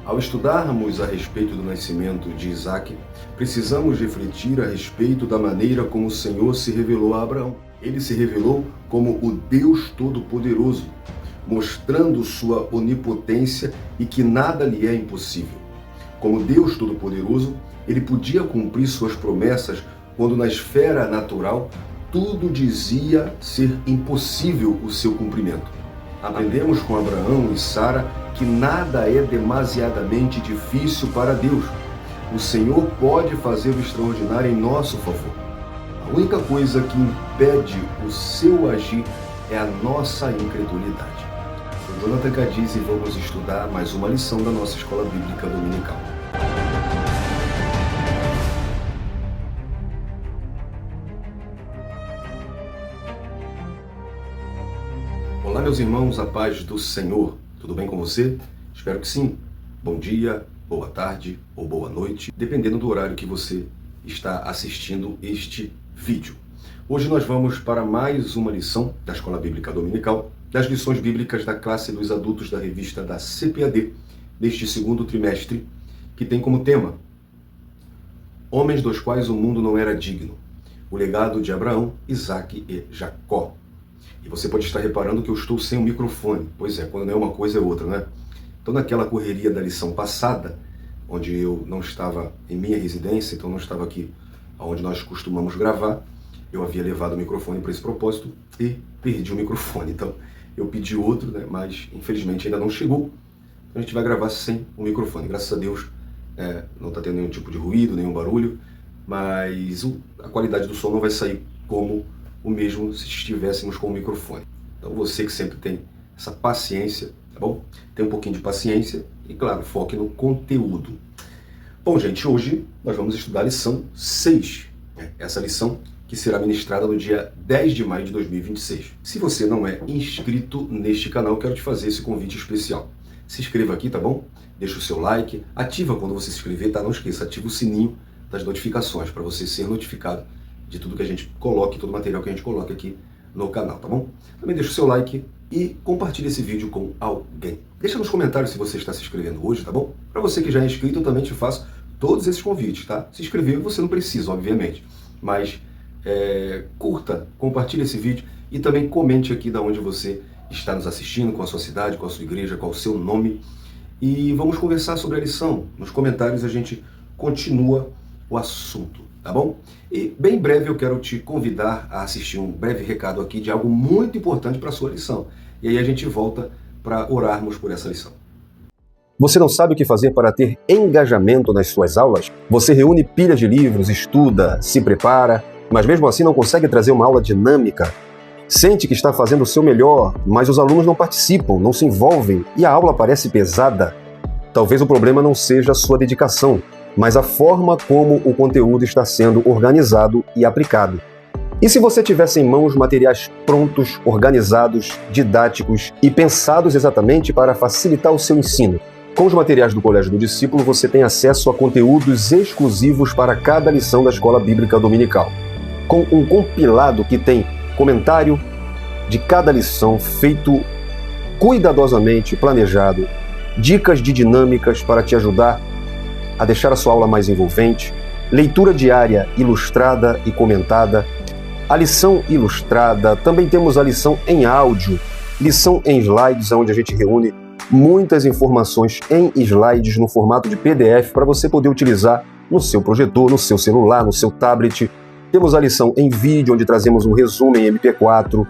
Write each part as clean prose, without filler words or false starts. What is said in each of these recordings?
Ao estudarmos a respeito do nascimento de Isaac, precisamos refletir a respeito da maneira como o Senhor se revelou a Abraão. Ele se revelou como o Deus Todo-Poderoso, mostrando sua onipotência e que nada lhe é impossível. Como Deus Todo-Poderoso, ele podia cumprir suas promessas quando na esfera natural tudo dizia ser impossível o seu cumprimento. Aprendemos com Abraão e Sara que nada é demasiadamente difícil para Deus. O Senhor pode fazer o extraordinário em nosso favor. A única coisa que impede o seu agir é a nossa incredulidade. Eu sou Jonathan Cadiz e vamos estudar mais uma lição da nossa Escola Bíblica Dominical. Olá, meus irmãos, a paz do Senhor. Tudo bem com você? Espero que sim. Bom dia, boa tarde ou boa noite, dependendo do horário que você está assistindo este vídeo. Hoje nós vamos para mais uma lição da Escola Bíblica Dominical, das lições bíblicas da classe dos adultos da revista da CPAD, neste segundo trimestre, que tem como tema Homens dos quais o mundo não era digno, o legado de Abraão, Isaac e Jacó. E você pode estar reparando que eu estou sem o microfone. Pois é, quando não é uma coisa é outra, né? Então, naquela correria da lição passada, onde eu não estava em minha residência, então não estava aqui onde nós costumamos gravar, eu havia levado o microfone para esse propósito e perdi o microfone. Então, eu pedi outro, né? Mas infelizmente ainda não chegou. Então, a gente vai gravar sem o microfone. Graças a Deus, não está tendo nenhum tipo de ruído, nenhum barulho, mas a qualidade do som não vai sair como o mesmo se estivéssemos com o microfone. Então você que sempre tem essa paciência, tá bom? Tem um pouquinho de paciência e, claro, foque no conteúdo. Bom, gente, hoje nós vamos estudar a lição 6. Essa lição que será ministrada no dia 10 de maio de 2026. Se você não é inscrito neste canal, eu quero te fazer esse convite especial. Se inscreva aqui, tá bom? Deixa o seu like, ativa quando você se inscrever, tá? Não esqueça, ativa o sininho das notificações para você ser notificado de tudo que a gente coloque, todo o material que a gente coloca aqui no canal, tá bom? Também deixa o seu like e compartilhe esse vídeo com alguém. Deixa nos comentários se você está se inscrevendo hoje, tá bom? Para você que já é inscrito, eu também te faço todos esses convites, tá? Se inscrever você não precisa, obviamente, mas curta, compartilhe esse vídeo e também comente aqui de onde você está nos assistindo, com a sua cidade, com a sua igreja, qual o seu nome. E vamos conversar sobre a lição. Nos comentários a gente continua o assunto. Tá bom? E bem breve eu quero te convidar a assistir um breve recado aqui de algo muito importante para a sua lição. E aí a gente volta para orarmos por essa lição. Você não sabe o que fazer para ter engajamento nas suas aulas? Você reúne pilhas de livros, estuda, se prepara, mas mesmo assim não consegue trazer uma aula dinâmica. Sente que está fazendo o seu melhor, mas os alunos não participam, não se envolvem e a aula parece pesada. Talvez o problema não seja a sua dedicação, mas a forma como o conteúdo está sendo organizado e aplicado. E se você tivesse em mãos materiais prontos, organizados, didáticos e pensados exatamente para facilitar o seu ensino? Com os materiais do Colégio do Discípulo, você tem acesso a conteúdos exclusivos para cada lição da Escola Bíblica Dominical, com um compilado que tem comentário de cada lição feito cuidadosamente planejado, dicas de dinâmicas para te ajudar a deixar a sua aula mais envolvente, leitura diária ilustrada e comentada, a lição ilustrada, também temos a lição em áudio, lição em slides, onde a gente reúne muitas informações em slides no formato de PDF para você poder utilizar no seu projetor, no seu celular, no seu tablet. Temos a lição em vídeo, onde trazemos um resumo em MP4,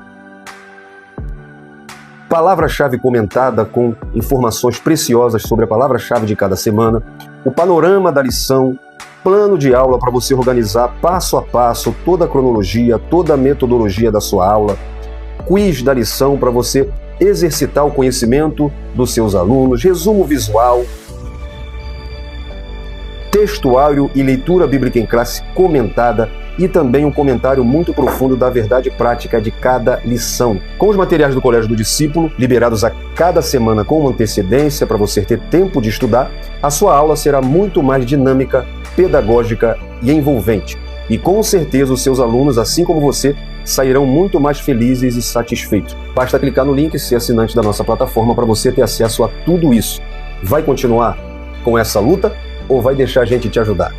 palavra-chave comentada com informações preciosas sobre a palavra-chave de cada semana, o panorama da lição, plano de aula para você organizar passo a passo toda a cronologia, toda a metodologia da sua aula, quiz da lição para você exercitar o conhecimento dos seus alunos, resumo visual, textuário e leitura bíblica em classe comentada e também um comentário muito profundo da verdade prática de cada lição. Com os materiais do Colégio do Discípulo, liberados a cada semana com uma antecedência para você ter tempo de estudar, a sua aula será muito mais dinâmica, pedagógica e envolvente. E com certeza os seus alunos, assim como você, sairão muito mais felizes e satisfeitos. Basta clicar no link e ser assinante da nossa plataforma para você ter acesso a tudo isso. Vai continuar com essa luta ou vai deixar a gente te ajudar?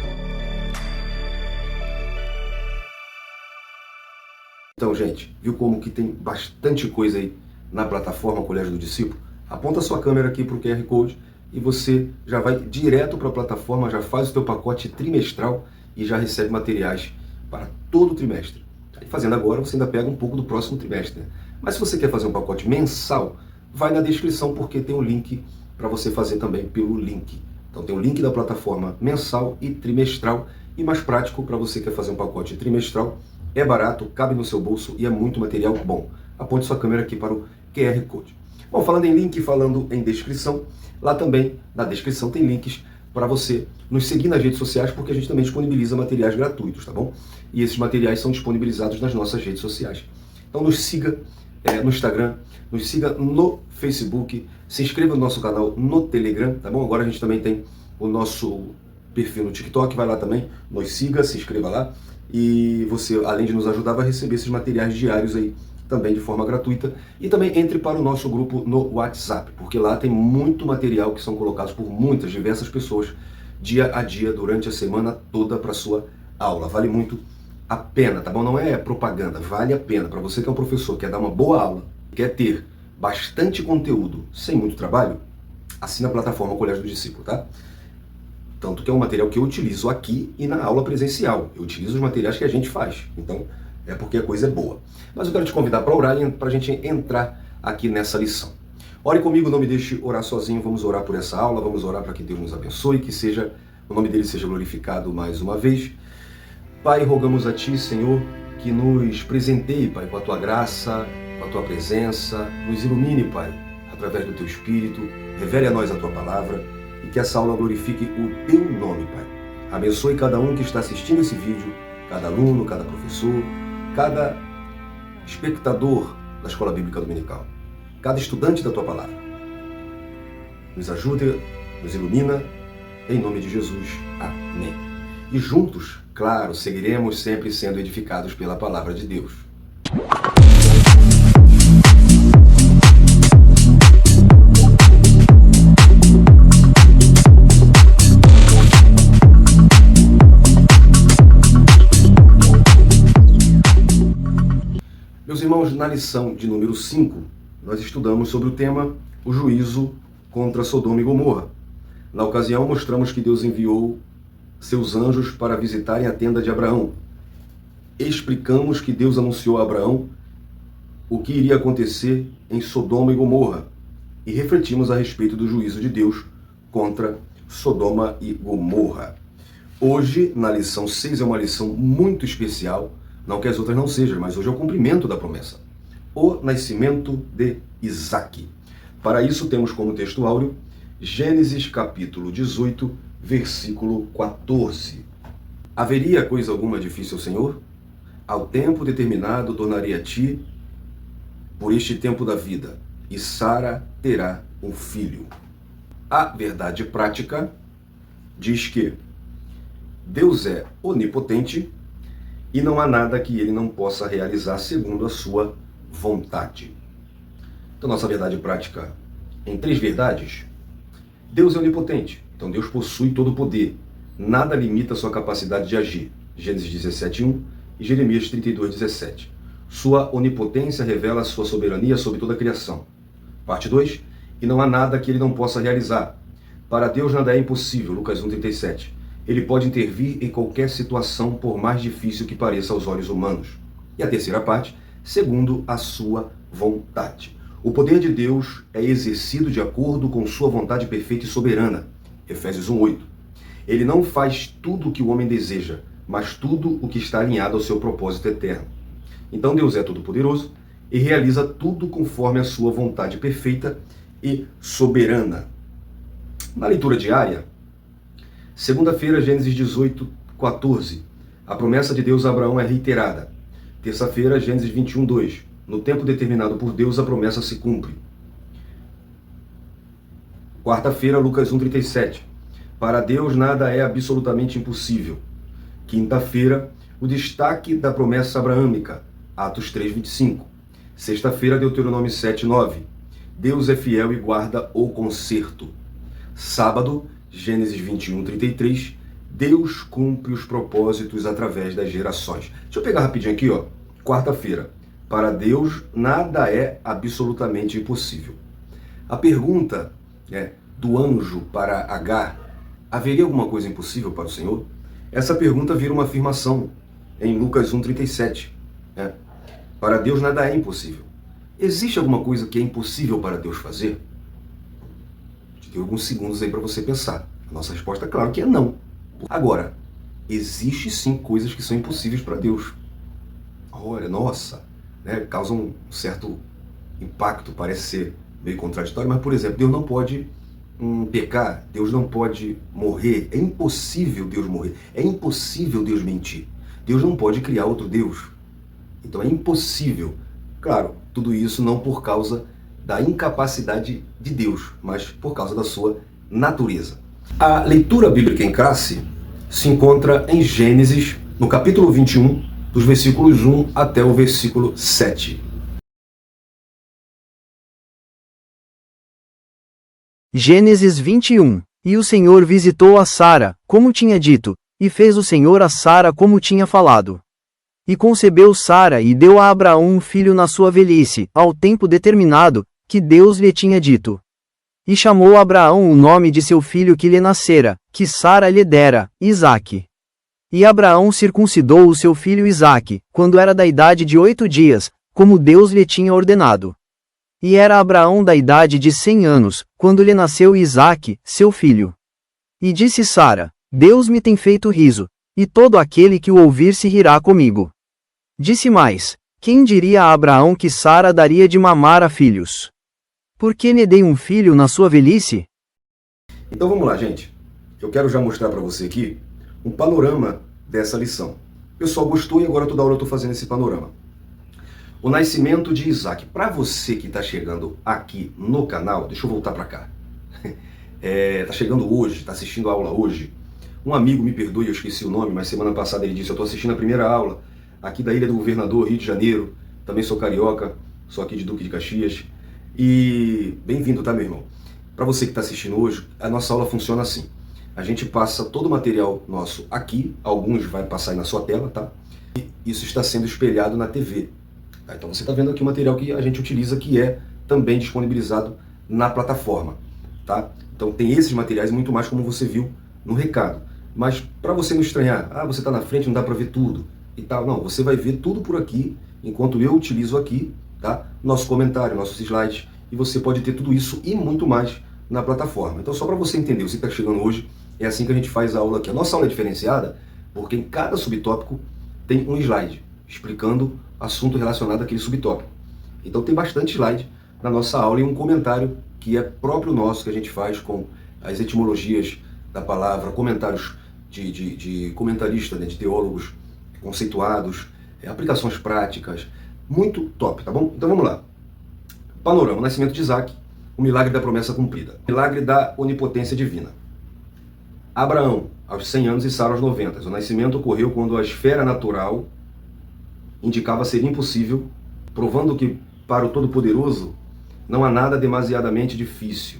Então, gente, viu como que tem bastante coisa aí na plataforma Colégio do Discípulo? Aponta a sua câmera aqui para o QR Code e você já vai direto para a plataforma, já faz o teu pacote trimestral e já recebe materiais para todo o trimestre. Aí, fazendo agora, você ainda pega um pouco do próximo trimestre, né? Mas se você quer fazer um pacote mensal, vai na descrição porque tem o link para você fazer também pelo link. Então tem o link da plataforma mensal e trimestral e mais prático para você que quer fazer um pacote trimestral. É barato, cabe no seu bolso e é muito material bom. Aponte sua câmera aqui para o QR Code. Bom, falando em link, falando em descrição, lá também na descrição tem links para você nos seguir nas redes sociais, porque a gente também disponibiliza materiais gratuitos, tá bom? E esses materiais são disponibilizados nas nossas redes sociais. Então nos siga no Instagram, nos siga no Facebook, se inscreva no nosso canal no Telegram, tá bom? Agora a gente também tem o nosso perfil no TikTok, vai lá também, nos siga, se inscreva lá. E você, além de nos ajudar, vai receber esses materiais diários aí também de forma gratuita. E também entre para o nosso grupo no WhatsApp, porque lá tem muito material que são colocados por muitas, diversas pessoas, dia a dia, durante a semana toda para sua aula. Vale muito a pena, tá bom? Não é propaganda, vale a pena. Para você que é um professor, quer dar uma boa aula, quer ter bastante conteúdo sem muito trabalho, assina a plataforma Colégio do Discípulo, tá? Tanto que é um material que eu utilizo aqui e na aula presencial. Eu utilizo os materiais que a gente faz. Então, é porque a coisa é boa. Mas eu quero te convidar para orar e para a gente entrar aqui nessa lição. Ore comigo, não me deixe orar sozinho. Vamos orar por essa aula, vamos orar para que Deus nos abençoe, que o nome dele seja glorificado mais uma vez. Pai, rogamos a Ti, Senhor, que nos presenteie, Pai, com a Tua graça, com a Tua presença. Nos ilumine, Pai, através do Teu Espírito. Revele a nós a Tua palavra. E que essa aula glorifique o Teu nome, Pai. Abençoe cada um que está assistindo esse vídeo, cada aluno, cada professor, cada espectador da Escola Bíblica Dominical, cada estudante da Tua palavra. Nos ajude, nos ilumina, em nome de Jesus. Amém. E juntos, claro, seguiremos sempre sendo edificados pela palavra de Deus. Meus irmãos, na lição de número 5, nós estudamos sobre o tema o juízo contra Sodoma e Gomorra. Na ocasião, mostramos que Deus enviou seus anjos para visitarem a tenda de Abraão. Explicamos que Deus anunciou a Abraão o que iria acontecer em Sodoma e Gomorra e refletimos a respeito do juízo de Deus contra Sodoma e Gomorra. Hoje, na lição 6, é uma lição muito especial. Não que as outras não sejam, mas hoje é o cumprimento da promessa. O nascimento de Isaque. Para isso temos como texto áureo Gênesis capítulo 18, versículo 14. Haveria coisa alguma difícil ao Senhor? Ao tempo determinado tornarei a ti por este tempo da vida, e Sara terá um filho. A verdade prática diz que Deus é onipotente e não há nada que ele não possa realizar segundo a sua vontade. Então, nossa verdade prática em 3 verdades. Deus é onipotente, então Deus possui todo o poder. Nada limita a sua capacidade de agir. Gênesis 17:1 e Jeremias 32:17. Sua onipotência revela a sua soberania sobre toda a criação. Parte 2. E não há nada que ele não possa realizar. Para Deus nada é impossível. Lucas 1:37. Ele pode intervir em qualquer situação, por mais difícil que pareça aos olhos humanos. E a terceira parte, segundo a sua vontade. O poder de Deus é exercido de acordo com sua vontade perfeita e soberana. Efésios 1:8. Ele não faz tudo o que o homem deseja, mas tudo o que está alinhado ao seu propósito eterno. Então Deus é todo-poderoso e realiza tudo conforme a sua vontade perfeita e soberana. Na leitura diária, segunda-feira, Gênesis 18:14. A promessa de Deus a Abraão é reiterada. Terça-feira, Gênesis 21:2. No tempo determinado por Deus, a promessa se cumpre. Quarta-feira, Lucas 1:37. Para Deus nada é absolutamente impossível. Quinta-feira, o destaque da promessa abraâmica. Atos 3:25. Sexta-feira, Deuteronômio 7:9. Deus é fiel e guarda o conserto. Sábado, Gênesis 21, 33, Deus cumpre os propósitos através das gerações. Deixa eu pegar rapidinho aqui, ó. Quarta-feira. Para Deus, nada é absolutamente impossível. A pergunta do anjo para Agar, haveria alguma coisa impossível para o Senhor? Essa pergunta vira uma afirmação em Lucas 1,37. Para Deus nada é impossível. Existe alguma coisa que é impossível para Deus fazer? Tem alguns segundos aí para você pensar. A nossa resposta, claro que é não. Agora, existe sim coisas que são impossíveis para Deus. Olha, nossa, causa um certo impacto, parece ser meio contraditório, mas, por exemplo, Deus não pode pecar, Deus não pode morrer, é impossível Deus morrer, é impossível Deus mentir, Deus não pode criar outro Deus, então é impossível. Claro, tudo isso não por causa da incapacidade de Deus, mas por causa da sua natureza. A leitura bíblica em classe se encontra em Gênesis, no capítulo 21, dos versículos 1 até o versículo 7. Gênesis 21. E o Senhor visitou a Sara, como tinha dito, e fez o Senhor a Sara como tinha falado. E concebeu Sara e deu a Abraão um filho na sua velhice, ao tempo determinado, que Deus lhe tinha dito. E chamou Abraão o nome de seu filho que lhe nascera, que Sara lhe dera, Isaque. E Abraão circuncidou o seu filho Isaque, quando era da idade de 8 dias, como Deus lhe tinha ordenado. E era Abraão da idade de 100 anos, quando lhe nasceu Isaque, seu filho. E disse Sara: Deus me tem feito riso, e todo aquele que o ouvir se rirá comigo. Disse mais: quem diria a Abraão que Sara daria de mamar a filhos? Por que lhe dei um filho na sua velhice? Então vamos lá, gente. Eu quero já mostrar para você aqui um panorama dessa lição. O pessoal gostou e agora toda hora eu estou fazendo esse panorama. O nascimento de Isaque. Para você que está chegando aqui no canal, deixa eu voltar para cá. Está chegando hoje, está assistindo a aula hoje. Um amigo, me perdoe, eu esqueci o nome, mas semana passada ele disse: eu estou assistindo a primeira aula aqui da Ilha do Governador, Rio de Janeiro. Também sou carioca, sou aqui de Duque de Caxias. E bem-vindo, tá, meu irmão? Para você que está assistindo hoje, a nossa aula funciona assim. A gente passa todo o material nosso aqui, alguns vai passar aí na sua tela, tá? E isso está sendo espelhado na TV. Tá? Então você está vendo aqui o material que a gente utiliza, que é também disponibilizado na plataforma, tá? Então tem esses materiais, muito mais como você viu no recado. Mas para você não estranhar, você está na frente, não dá para ver tudo e tal. Não, você vai ver tudo por aqui, enquanto eu utilizo aqui, tá? Nosso comentário, nossos slides, e você pode ter tudo isso e muito mais na plataforma. Então só para você entender, você que está chegando hoje, é assim que a gente faz a aula aqui. A nossa aula é diferenciada porque em cada subtópico tem um slide explicando assunto relacionado àquele subtópico. Então tem bastante slide na nossa aula e um comentário que é próprio nosso, que a gente faz com as etimologias da palavra, comentários de comentarista, de teólogos conceituados, aplicações práticas, muito top, tá bom? Então vamos lá. Panorama: o nascimento de Isaque, o milagre da promessa cumprida, o milagre da onipotência divina. Abraão, aos 100 anos, e Sara aos 90. O nascimento ocorreu quando a esfera natural indicava ser impossível, provando que, para o Todo-Poderoso, não há nada demasiadamente difícil.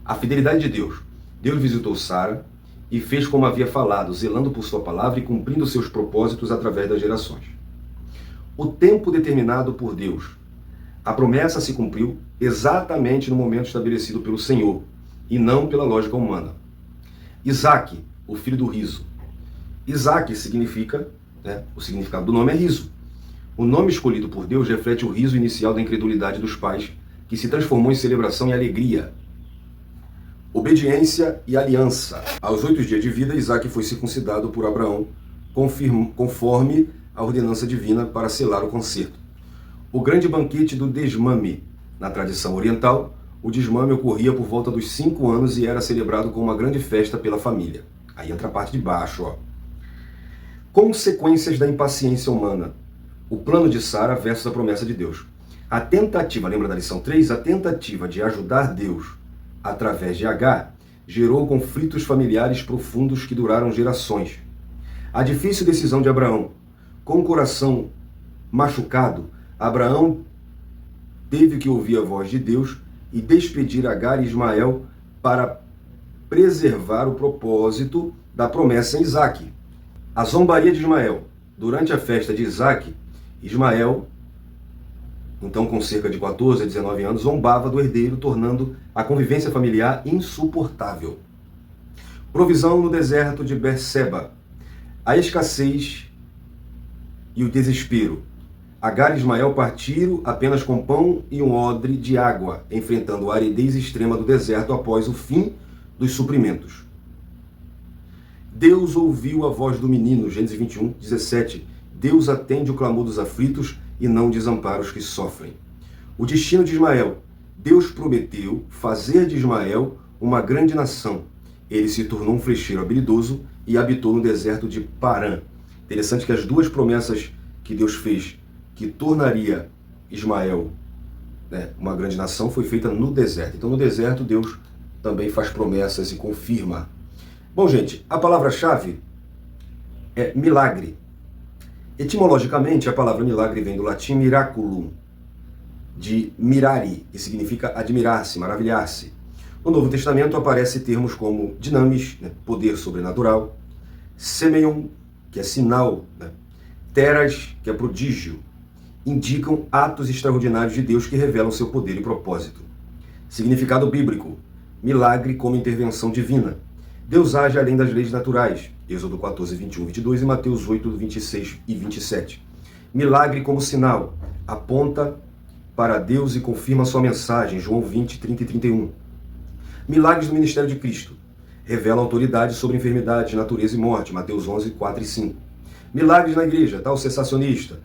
A fidelidade de Deus. Deus visitou Sara e fez como havia falado, zelando por sua palavra e cumprindo seus propósitos através das gerações. O tempo determinado por Deus. A promessa se cumpriu exatamente no momento estabelecido pelo Senhor, e não pela lógica humana. Isaque, o filho do riso. Isaque significa, o significado do nome é riso. O nome escolhido por Deus reflete o riso inicial da incredulidade dos pais, que se transformou em celebração e alegria. Obediência e aliança. Aos 8 dias de vida, Isaque foi circuncidado por Abraão, conforme a ordenança divina, para selar o concerto. O grande banquete do desmame. Na tradição oriental, o desmame ocorria por volta dos 5 anos e era celebrado com uma grande festa pela família. Aí entra a parte de baixo, ó. Consequências da impaciência humana. O plano de Sara versus a promessa de Deus. A tentativa, lembra da lição 3? A tentativa de ajudar Deus através de Agar gerou conflitos familiares profundos que duraram gerações. A difícil decisão de Abraão. Com o coração machucado, Abraão teve que ouvir a voz de Deus e despedir Agar e Ismael para preservar o propósito da promessa em Isaque. A zombaria de Ismael. Durante a festa de Isaque, Ismael, então com cerca de 14 a 19 anos, zombava do herdeiro, tornando a convivência familiar insuportável. Provisão no deserto de Berseba. A escassez e o desespero. Agar e Ismael partiram apenas com pão e um odre de água, enfrentando a aridez extrema do deserto após o fim dos suprimentos. Deus ouviu a voz do menino, Gênesis 21, 17. Deus atende o clamor dos aflitos e não desampara os que sofrem. O destino de Ismael. Deus prometeu fazer de Ismael uma grande nação. Ele se tornou um flecheiro habilidoso e habitou no deserto de Parã. Interessante que as duas promessas que Deus fez, que tornaria Ismael uma grande nação, foi feita no deserto. Então no deserto Deus também faz promessas e confirma. Bom, gente, a palavra-chave é milagre. Etimologicamente, a palavra milagre vem do latim miraculum, de mirari, que significa admirar-se, maravilhar-se. No Novo Testamento aparecem termos como dinamis, poder sobrenatural, semeion, que é sinal, teras, que é prodígio, indicam atos extraordinários de Deus que revelam seu poder e propósito. Significado bíblico: milagre como intervenção divina. Deus age além das leis naturais. Êxodo 14, 21, 22 e Mateus 8, 26 e 27. Milagre como sinal. Aponta para Deus e confirma sua mensagem. João 20, 30 e 31. Milagres do ministério de Cristo. Revela autoridade sobre enfermidade, natureza e morte. Mateus 11, 4 e 5. Milagres na igreja, tal sensacionista.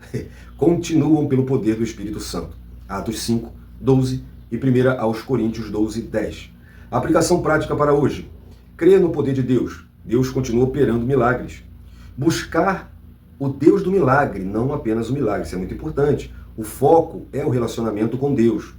Continuam pelo poder do Espírito Santo. Atos 5, 12 e 1 aos Coríntios 12, 10. Aplicação prática para hoje. Crer no poder de Deus. Deus continua operando milagres. Buscar o Deus do milagre, não apenas o milagre. Isso é muito importante. O foco é o relacionamento com Deus.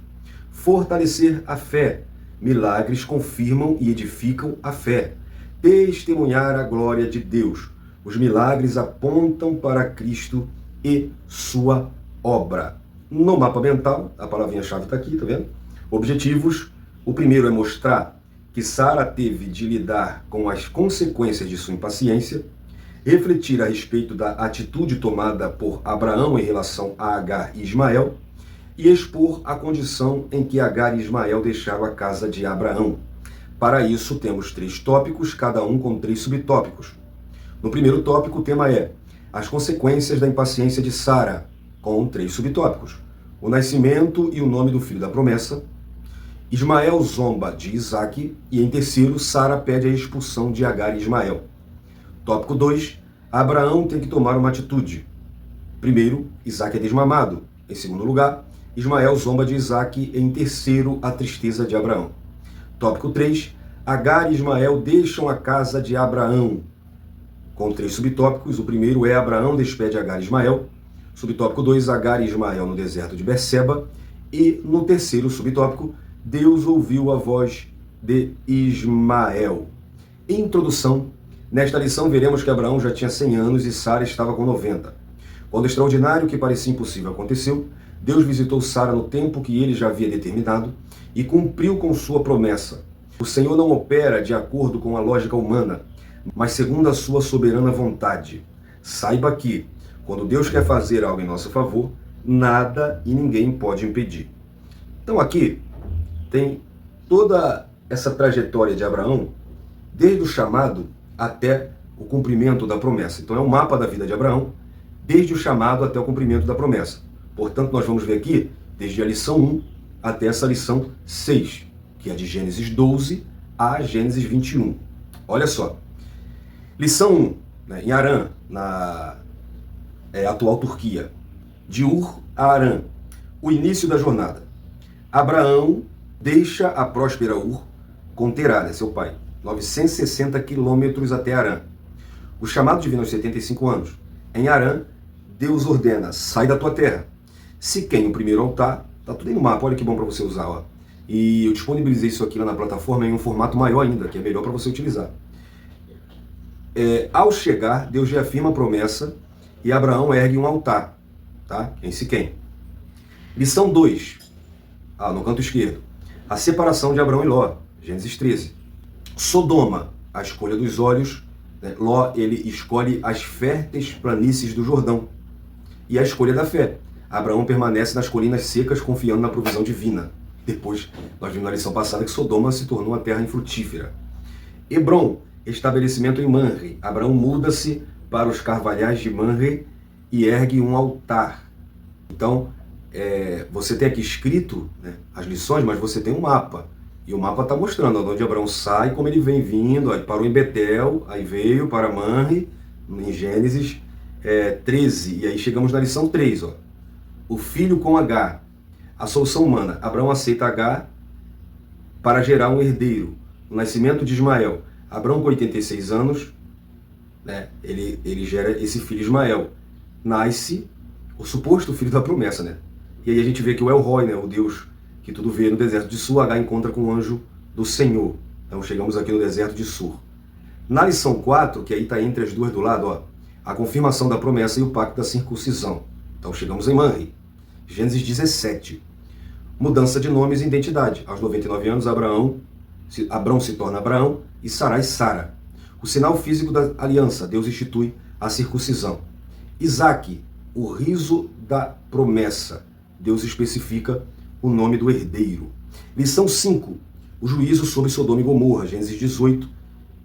Fortalecer a fé. Milagres confirmam e edificam a fé. Testemunhar a glória de Deus. Os milagres apontam para Cristo e sua obra. No mapa mental, a palavrinha-chave está aqui, tá vendo? Objetivos. O primeiro é mostrar que Sara teve de lidar com as consequências de sua impaciência, refletir a respeito da atitude tomada por Abraão em relação a Agar e Ismael, e expor a condição em que Agar e Ismael deixaram a casa de Abraão. Para isso, temos 3 tópicos, cada um com 3 subtópicos. No primeiro tópico, o tema é as consequências da impaciência de Sara, com 3 subtópicos: o nascimento e o nome do filho da promessa, Ismael zomba de Isaque, e em terceiro, Sara pede a expulsão de Agar e Ismael. Tópico 2, Abraão tem que tomar uma atitude. Primeiro, Isaque é desmamado. Em segundo lugar, Ismael zomba de Isaque. Em terceiro, a tristeza de Abraão. Tópico 3, Agar e Ismael deixam a casa de Abraão. Com 3 subtópicos, o primeiro é Abraão despede Agar e Ismael. Subtópico 2, Agar e Ismael no deserto de Berseba. E no terceiro subtópico, Deus ouviu a voz de Ismael. Introdução. Nesta lição veremos que Abraão já tinha 100 anos e Sara estava com 90. Quando o extraordinário que parecia impossível aconteceu, Deus visitou Sara no tempo que ele já havia determinado e cumpriu com sua promessa. O Senhor não opera de acordo com a lógica humana, mas segundo a sua soberana vontade. Saiba que, quando Deus quer fazer algo em nosso favor, nada e ninguém pode impedir. Então aqui tem toda essa trajetória de Abraão, desde o chamado até o cumprimento da promessa. Então é um mapa da vida de Abraão, desde o chamado até o cumprimento da promessa. Portanto, nós vamos ver aqui, desde a lição 1 até essa lição 6, que é de Gênesis 12 a Gênesis 21. Olha só. Lição 1, em Harã, na atual Turquia. De Ur a Harã. O início da jornada. Abraão deixa a próspera Ur com Terá, seu pai. 960 quilômetros até Harã. O chamado divino aos 75 anos. Em Harã, Deus ordena, sai da tua terra. Siquém, o primeiro altar, tá tudo aí no mapa, olha que bom para você usar, ó. E eu disponibilizei isso aqui lá na plataforma em um formato maior ainda, que é melhor para você utilizar. Ao chegar, Deus reafirma a promessa e Abraão ergue um altar, tá? Em Siquém. Lição 2, no canto esquerdo. A separação de Abraão e Ló, Gênesis 13. Sodoma, a escolha dos olhos, né? Ló, ele escolhe as férteis planícies do Jordão. E a escolha da fé. Abraão permanece nas colinas secas, confiando na provisão divina. Depois, nós vimos na lição passada que Sodoma se tornou uma terra infrutífera. Hebrom, estabelecimento em Manre. Abraão muda-se para os carvalhais de Manre e ergue um altar. Então, você tem aqui escrito, né, as lições, mas você tem um mapa. E o mapa está mostrando onde Abraão sai, como ele vem vindo. Aí parou em Betel, aí veio para Manre, em Gênesis 13. E aí chegamos na lição 3. Ó. O filho com Agar. A solução humana. Abraão aceita Agar para gerar um herdeiro. O nascimento de Ismael. Abraão, com 86 anos, né, ele gera esse filho Ismael. Nasce o suposto filho da promessa, né? E aí a gente vê que o El Roi, né, o Deus que tudo vê no deserto de Sur, Agar encontra com o anjo do Senhor. Então chegamos aqui no deserto de Sur. Na lição 4, que aí está entre as duas do lado, ó, a confirmação da promessa e o pacto da circuncisão. Então chegamos em Manre. Gênesis 17. Mudança de nomes e identidade. Aos 99 anos, Abrão se torna Abraão e Sarai Sara. O sinal físico da aliança, Deus institui a circuncisão. Isaac, o riso da promessa. Deus especifica o nome do herdeiro. Lição 5. O juízo sobre Sodoma e Gomorra. Gênesis 18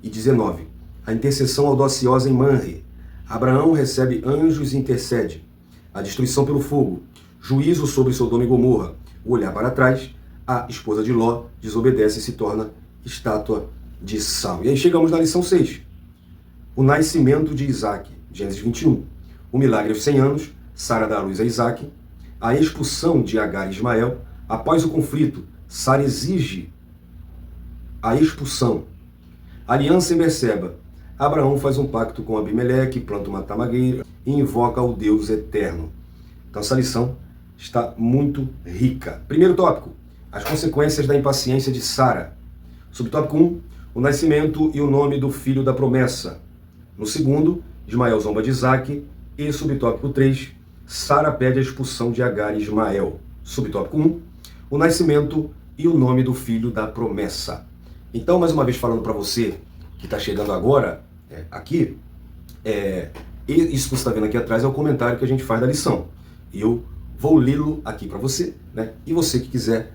e 19. A intercessão audaciosa em Manre. Abraão recebe anjos e intercede. A destruição pelo fogo. Juízo sobre Sodoma e Gomorra. O olhar para trás. A esposa de Ló desobedece e se torna estátua de sal. E aí chegamos na lição 6. O nascimento de Isaac. Gênesis 21. O milagre aos 100 anos. Sara dá à luz a Isaac. A expulsão de Agar e Ismael. Após o conflito, Sara exige a expulsão. Aliança em Berseba. Abraão faz um pacto com Abimeleque, planta uma tamagueira e invoca o Deus eterno. Então essa lição está muito rica. Primeiro tópico, as consequências da impaciência de Sara. Subtópico 1, o nascimento e o nome do filho da promessa. No segundo, Ismael zomba de Isaac. E subtópico 3, Sara pede a expulsão de Agar e Ismael. Subtópico 1, o nascimento e o nome do filho da promessa. Então, mais uma vez falando para você que está chegando agora, aqui, isso que você está vendo aqui atrás é o comentário que a gente faz da lição. E eu vou lê-lo aqui para você, né? E você que quiser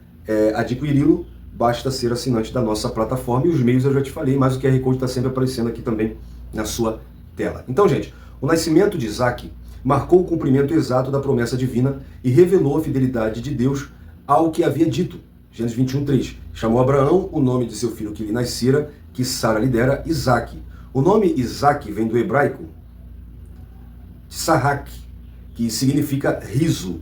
adquiri-lo, basta ser assinante da nossa plataforma. E os meios eu já te falei, mas o QR Code está sempre aparecendo aqui também na sua tela. Então, gente, o nascimento de Isaac marcou o cumprimento exato da promessa divina e revelou a fidelidade de Deus ao que havia dito. Gênesis 21, 3. Chamou Abraão o nome de seu filho que lhe nascera, que Sara lhe dera, Isaac. O nome Isaac vem do hebraico Sarrak, que significa riso,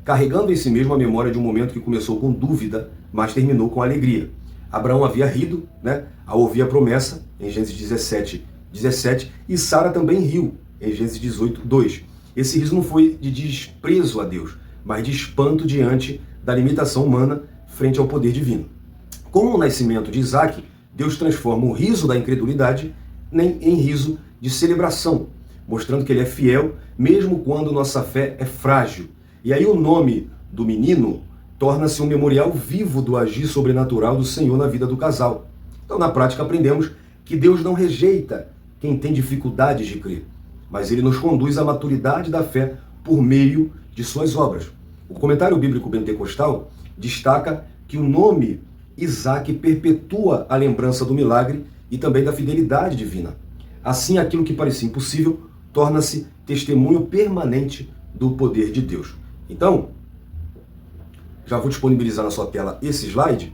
carregando em si mesmo a memória de um momento que começou com dúvida, mas terminou com alegria. Abraão havia rido, né, ao ouvir a promessa, em Gênesis 17, 17, e Sara também riu, em Gênesis 18, 2. Esse riso não foi de desprezo a Deus, mas de espanto diante da limitação humana frente ao poder divino. Com o nascimento de Isaac, Deus transforma o riso da incredulidade em riso de celebração, mostrando que ele é fiel, mesmo quando nossa fé é frágil. E aí o nome do menino torna-se um memorial vivo do agir sobrenatural do Senhor na vida do casal. Então, na prática, aprendemos que Deus não rejeita quem tem dificuldades de crer, mas ele nos conduz à maturidade da fé por meio de suas obras. O comentário bíblico pentecostal destaca que o nome Isaac perpetua a lembrança do milagre e também da fidelidade divina. Assim, aquilo que parecia impossível torna-se testemunho permanente do poder de Deus. Então, já vou disponibilizar na sua tela esse slide,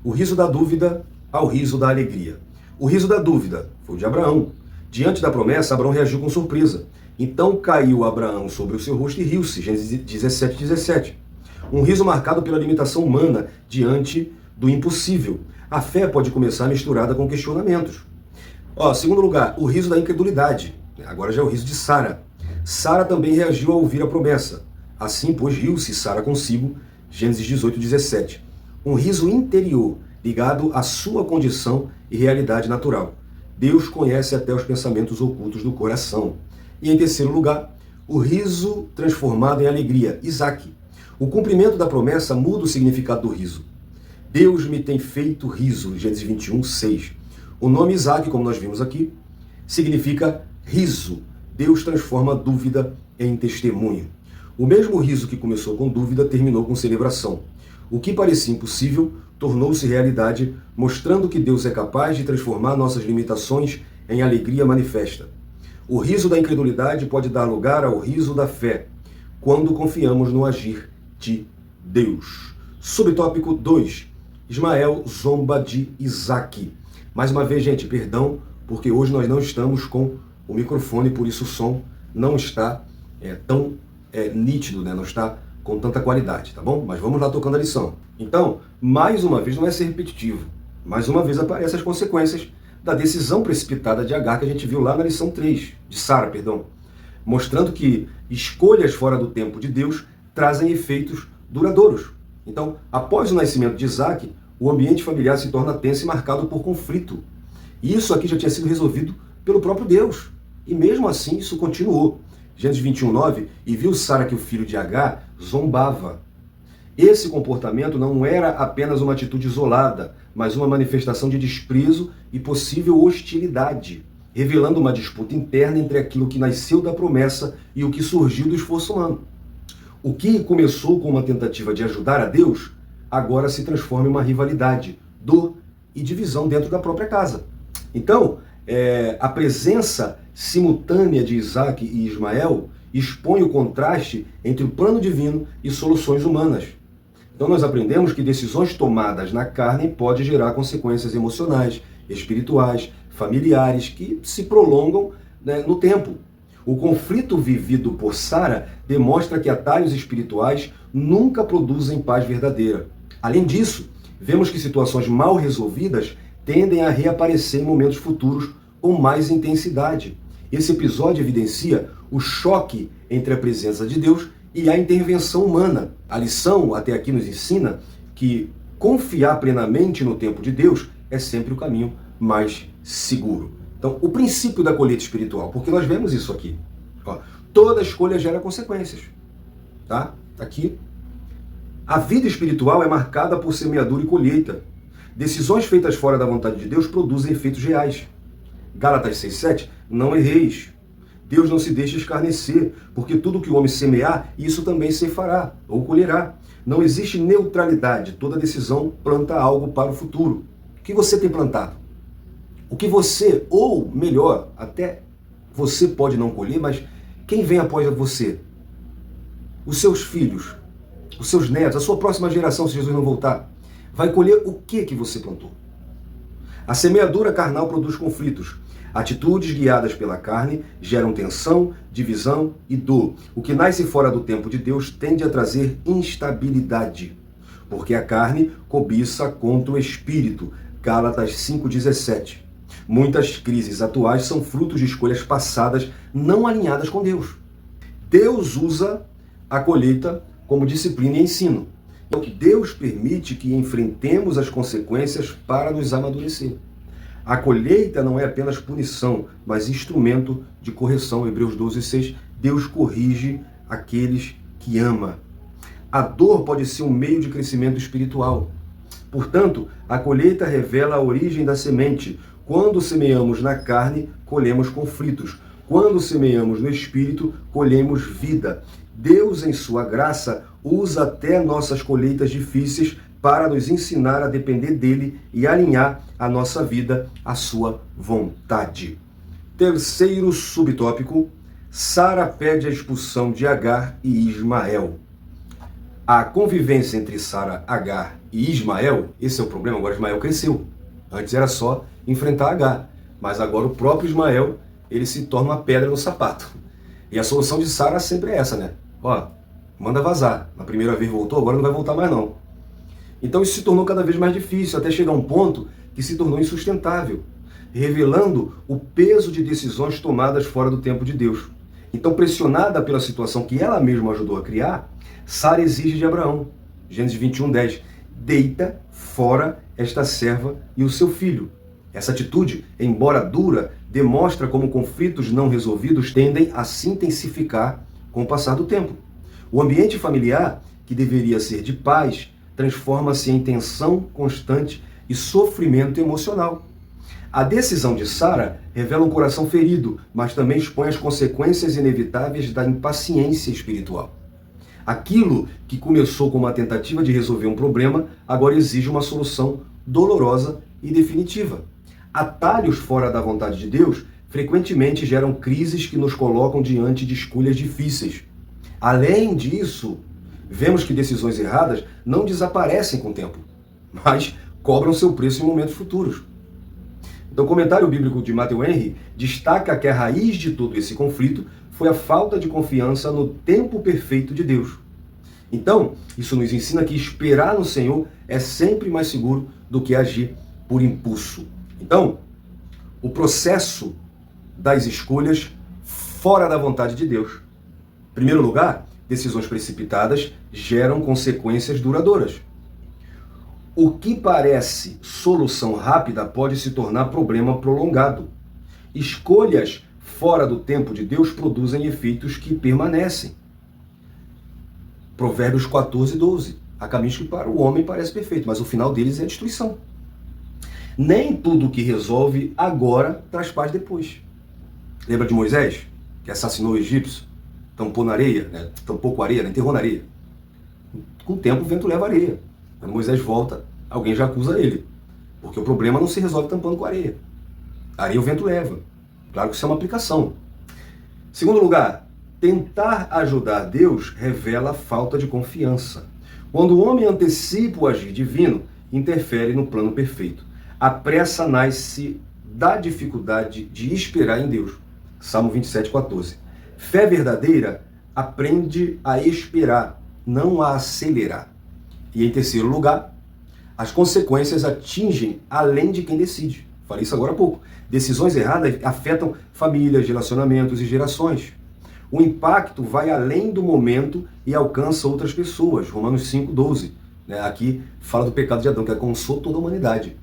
o riso da dúvida ao riso da alegria. O riso da dúvida foi o de Abraão. Diante da promessa, Abraão reagiu com surpresa. Então caiu Abraão sobre o seu rosto e riu-se, Gênesis 17, 17. Um riso marcado pela limitação humana diante do impossível. A fé pode começar misturada com questionamentos. Segundo lugar, o riso da incredulidade. Agora já é o riso de Sara. Sara também reagiu ao ouvir a promessa. Assim, pois, riu-se Sara consigo, Gênesis 18, 17. Um riso interior, ligado à sua condição e realidade natural. Deus conhece até os pensamentos ocultos do coração. E em terceiro lugar, o riso transformado em alegria, Isaac. O cumprimento da promessa muda o significado do riso. Deus me tem feito riso, Gênesis 21, 6. O nome Isaac, como nós vimos aqui, significa riso. Deus transforma a dúvida em testemunho. O mesmo riso que começou com dúvida terminou com celebração. O que parecia impossível tornou-se realidade, mostrando que Deus é capaz de transformar nossas limitações em alegria manifesta. O riso da incredulidade pode dar lugar ao riso da fé, quando confiamos no agir de Deus. Subtópico 2. Ismael zomba de Isaque. Mais uma vez, gente, perdão, porque hoje nós não estamos com o microfone, por isso o som não está tão nítido, né? Não está com tanta qualidade, tá bom? Mas vamos lá tocando a lição. Então, mais uma vez, não é ser repetitivo, mais uma vez aparecem as consequências da decisão precipitada de Agar que a gente viu lá na lição 3, de Sara, perdão, mostrando que escolhas fora do tempo de Deus trazem efeitos duradouros. Então, após o nascimento de Isaac, o ambiente familiar se torna tenso e marcado por conflito. E isso aqui já tinha sido resolvido pelo próprio Deus. E mesmo assim, isso continuou. Gênesis 21:9, e viu Sara que o filho de Agar zombava. Esse comportamento não era apenas uma atitude isolada, mas uma manifestação de desprezo e possível hostilidade, revelando uma disputa interna entre aquilo que nasceu da promessa e o que surgiu do esforço humano. O que começou com uma tentativa de ajudar a Deus, agora se transforma em uma rivalidade, dor e divisão dentro da própria casa. Então, a presença simultânea de Isaac e Ismael expõe o contraste entre o plano divino e soluções humanas. Então nós aprendemos que decisões tomadas na carne podem gerar consequências emocionais, espirituais, familiares, que se prolongam, né, no tempo. O conflito vivido por Sara demonstra que atalhos espirituais nunca produzem paz verdadeira. Além disso, vemos que situações mal resolvidas tendem a reaparecer em momentos futuros com mais intensidade. Esse episódio evidencia o choque entre a presença de Deus e a intervenção humana. A lição até aqui nos ensina que confiar plenamente no tempo de Deus é sempre o caminho mais seguro. Então, o princípio da colheita espiritual, porque nós vemos isso aqui. Ó, toda escolha gera consequências. Tá? Aqui. A vida espiritual é marcada por semeadura e colheita. Decisões feitas fora da vontade de Deus produzem efeitos reais. Gálatas 6:7, não erreis. Deus não se deixa escarnecer, porque tudo que o homem semear, isso também se fará, ou colherá. Não existe neutralidade, toda decisão planta algo para o futuro. O que você tem plantado? O que você, ou melhor, até você pode não colher, mas quem vem após você? Os seus filhos, os seus netos, a sua próxima geração, se Jesus não voltar, vai colher o que você plantou? A semeadura carnal produz conflitos. Atitudes guiadas pela carne geram tensão, divisão e dor. O que nasce fora do tempo de Deus tende a trazer instabilidade, porque a carne cobiça contra o espírito. Gálatas 5:17. Muitas crises atuais são frutos de escolhas passadas não alinhadas com Deus. Deus usa a colheita como disciplina e ensino. Então, Deus permite que enfrentemos as consequências para nos amadurecer. A colheita não é apenas punição, mas instrumento de correção. Hebreus 12:6. Deus corrige aqueles que ama. A dor pode ser um meio de crescimento espiritual. Portanto, a colheita revela a origem da semente. Quando semeamos na carne, colhemos conflitos. Quando semeamos no espírito, colhemos vida. Deus, em sua graça, usa até nossas colheitas difíceis para nos ensinar a depender dele e alinhar a nossa vida à sua vontade. Terceiro subtópico, Sara pede a expulsão de Agar e Ismael. A convivência entre Sara, Agar e Ismael, esse é o problema, agora Ismael cresceu. Antes era só enfrentar Agar, mas agora o próprio Ismael, ele se torna uma pedra no sapato. E a solução de Sara sempre é essa, né? Ó, manda vazar. Na primeira vez voltou, agora não vai voltar mais não. Então isso se tornou cada vez mais difícil, até chegar a um ponto que se tornou insustentável, revelando o peso de decisões tomadas fora do tempo de Deus. Então, pressionada pela situação que ela mesma ajudou a criar, Sara exige de Abraão, Gênesis 21:10, deita fora esta serva e o seu filho. Essa atitude, embora dura, demonstra como conflitos não resolvidos tendem a se intensificar com o passar do tempo. O ambiente familiar, que deveria ser de paz, transforma-se em tensão constante e sofrimento emocional. A decisão de Sara revela um coração ferido, mas também expõe as consequências inevitáveis da impaciência espiritual. Aquilo que começou como uma tentativa de resolver um problema, agora exige uma solução dolorosa e definitiva. Atalhos fora da vontade de Deus frequentemente geram crises que nos colocam diante de escolhas difíceis. Além disso, vemos que decisões erradas não desaparecem com o tempo, mas cobram seu preço em momentos futuros. Então, o comentário bíblico de Matthew Henry destaca que a raiz de todo esse conflito foi a falta de confiança no tempo perfeito de Deus. Então, isso nos ensina que esperar no Senhor é sempre mais seguro do que agir por impulso. Então, o processo das escolhas fora da vontade de Deus. Em primeiro lugar, decisões precipitadas geram consequências duradouras. O que parece solução rápida pode se tornar problema prolongado. Escolhas fora do tempo de Deus produzem efeitos que permanecem. Provérbios 14:12. Há caminhos que para o homem parece perfeito, mas o final deles é a destruição. Nem tudo que resolve agora traz paz depois. Lembra de Moisés, que assassinou o egípcio, tampou na areia, tampou com areia, enterrou na areia. Com o tempo o vento leva areia. Quando Moisés volta, alguém já acusa ele, porque o problema não se resolve tampando com areia. A areia o vento leva. Claro que isso é uma aplicação. Segundo lugar, tentar ajudar Deus revela falta de confiança. Quando o homem antecipa o agir divino, interfere no plano perfeito. A pressa nasce da dificuldade de esperar em Deus. Salmo 27:14. Fé verdadeira aprende a esperar, não a acelerar. E em terceiro lugar, as consequências atingem além de quem decide. Falei isso agora há pouco. Decisões erradas afetam famílias, relacionamentos e gerações. O impacto vai além do momento e alcança outras pessoas. Romanos 5:12. Aqui fala do pecado de Adão, que alcançou toda a humanidade.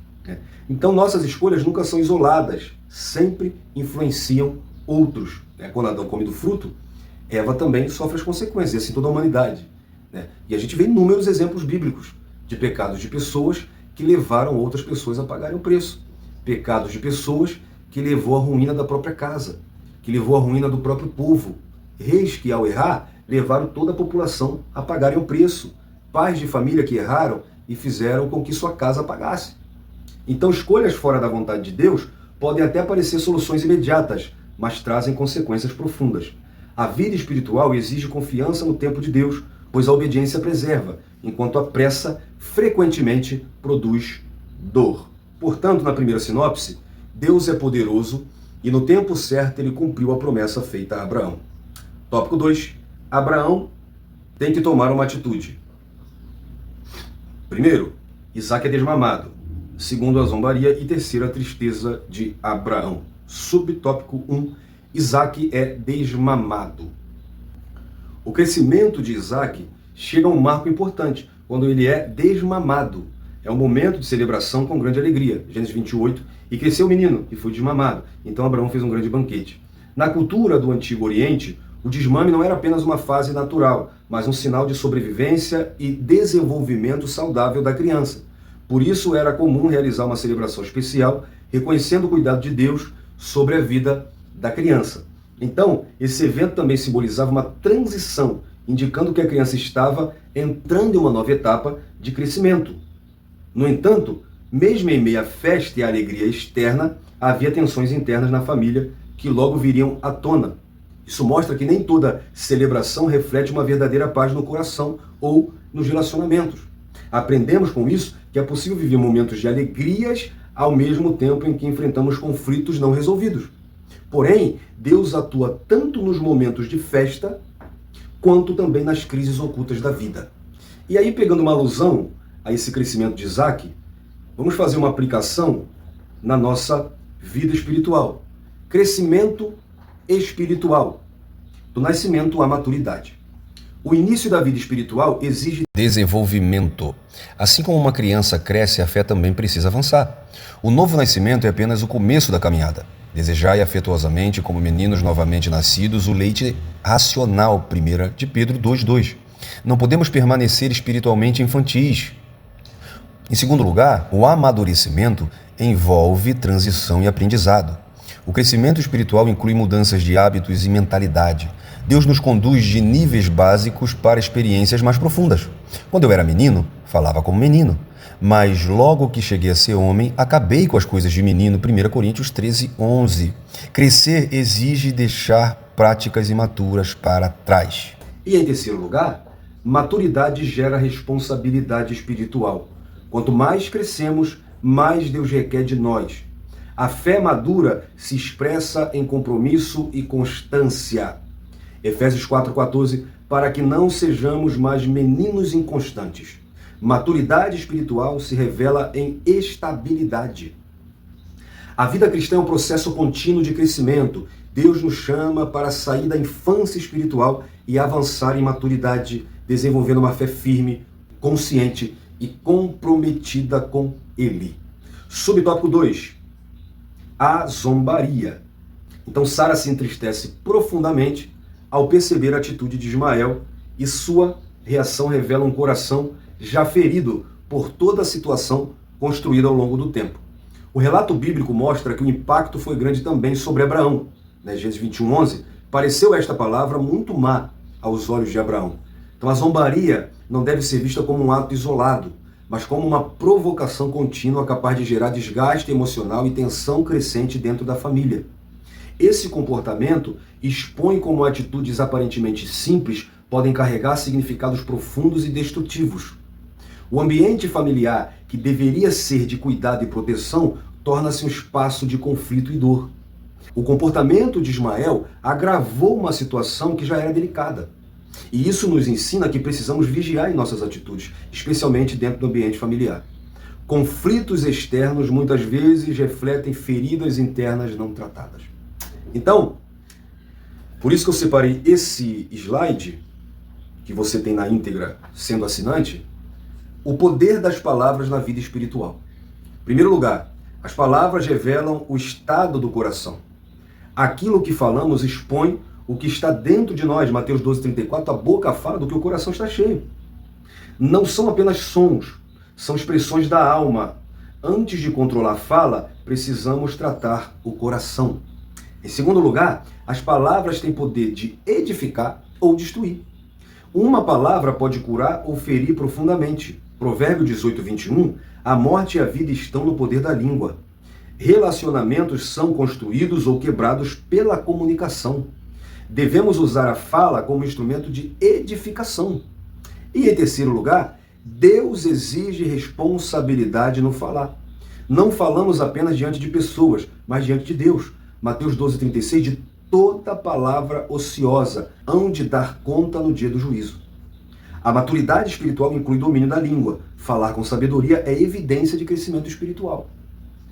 Então nossas escolhas nunca são isoladas, sempre influenciam outros. Quando Adão come do fruto, Eva também sofre as consequências, e assim toda a humanidade. E a gente vê inúmeros exemplos bíblicos de pecados de pessoas que levaram outras pessoas a pagarem o preço. Pecados de pessoas que levou à ruína da própria casa, que levou à ruína do próprio povo. Reis que, ao errar, levaram toda a população a pagarem o preço. Pais de família que erraram e fizeram com que sua casa pagasse. Então, escolhas fora da vontade de Deus podem até parecer soluções imediatas, mas trazem consequências profundas. A vida espiritual exige confiança no tempo de Deus, pois a obediência preserva, enquanto a pressa frequentemente produz dor. Portanto, na primeira sinopse, Deus é poderoso e no tempo certo ele cumpriu a promessa feita a Abraão. Tópico 2. Abraão tem que tomar uma atitude. Primeiro, Isaac é desmamado. Segundo, a zombaria. E terceiro, a tristeza de Abraão. Subtópico 1. Isaac é desmamado. O crescimento de Isaac chega a um marco importante, quando ele é desmamado. É um momento de celebração com grande alegria. Gênesis 28. E cresceu o menino, e foi desmamado. Então Abraão fez um grande banquete. Na cultura do Antigo Oriente, o desmame não era apenas uma fase natural, mas um sinal de sobrevivência e desenvolvimento saudável da criança. Por isso era comum realizar uma celebração especial, reconhecendo o cuidado de Deus sobre a vida da criança. Então, esse evento também simbolizava uma transição, indicando que a criança estava entrando em uma nova etapa de crescimento. No entanto, mesmo em meio à festa e à alegria externa, havia tensões internas na família que logo viriam à tona. Isso mostra que nem toda celebração reflete uma verdadeira paz no coração ou nos relacionamentos. Aprendemos com isso que é possível viver momentos de alegrias ao mesmo tempo em que enfrentamos conflitos não resolvidos. Porém, Deus atua tanto nos momentos de festa, quanto também nas crises ocultas da vida. E aí, pegando uma alusão a esse crescimento de Isaac, vamos fazer uma aplicação na nossa vida espiritual. Crescimento espiritual, do nascimento à maturidade. O início da vida espiritual exige desenvolvimento. Assim como uma criança cresce, a fé também precisa avançar. O novo nascimento é apenas o começo da caminhada. Desejai afetuosamente, como meninos novamente nascidos, o leite racional, 1 de Pedro 2:2. Não podemos permanecer espiritualmente infantis. Em segundo lugar, o amadurecimento envolve transição e aprendizado. O crescimento espiritual inclui mudanças de hábitos e mentalidade. Deus nos conduz de níveis básicos para experiências mais profundas. Quando eu era menino, falava como menino. Mas logo que cheguei a ser homem, acabei com as coisas de menino. 1 Coríntios 13:11. Crescer exige deixar práticas imaturas para trás. E em terceiro lugar, maturidade gera responsabilidade espiritual. Quanto mais crescemos, mais Deus requer de nós. A fé madura se expressa em compromisso e constância. Efésios 4:14, para que não sejamos mais meninos inconstantes. Maturidade espiritual se revela em estabilidade. A vida cristã é um processo contínuo de crescimento. Deus nos chama para sair da infância espiritual e avançar em maturidade, desenvolvendo uma fé firme, consciente e comprometida com Ele. Subtópico 2. A zombaria. Então Sara se entristece profundamente ao perceber a atitude de Ismael e sua reação revela um coração já ferido por toda a situação construída ao longo do tempo. O relato bíblico mostra que o impacto foi grande também sobre Abraão. Gênesis 21:11, pareceu esta palavra muito má aos olhos de Abraão. Então a zombaria não deve ser vista como um ato isolado, mas como uma provocação contínua capaz de gerar desgaste emocional e tensão crescente dentro da família. Esse comportamento expõe como atitudes aparentemente simples podem carregar significados profundos e destrutivos. O ambiente familiar, que deveria ser de cuidado e proteção, torna-se um espaço de conflito e dor. O comportamento de Ismael agravou uma situação que já era delicada. E isso nos ensina que precisamos vigiar em nossas atitudes, especialmente dentro do ambiente familiar. Conflitos externos muitas vezes refletem feridas internas não tratadas. Então, por isso que eu separei esse slide, que você tem na íntegra sendo assinante, o poder das palavras na vida espiritual. Em primeiro lugar, as palavras revelam o estado do coração. Aquilo que falamos expõe o que está dentro de nós. Mateus 12:34, a boca fala do que o coração está cheio. Não são apenas sons, são expressões da alma. Antes de controlar a fala, precisamos tratar o coração. Em segundo lugar, as palavras têm poder de edificar ou destruir. Uma palavra pode curar ou ferir profundamente. Provérbio 18:21, a morte e a vida estão no poder da língua. Relacionamentos são construídos ou quebrados pela comunicação. Devemos usar a fala como instrumento de edificação. E em terceiro lugar, Deus exige responsabilidade no falar. Não falamos apenas diante de pessoas, mas diante de Deus. Mateus 12:36, de toda palavra ociosa hão de dar conta no dia do juízo. A maturidade espiritual inclui domínio da língua. Falar com sabedoria é evidência de crescimento espiritual.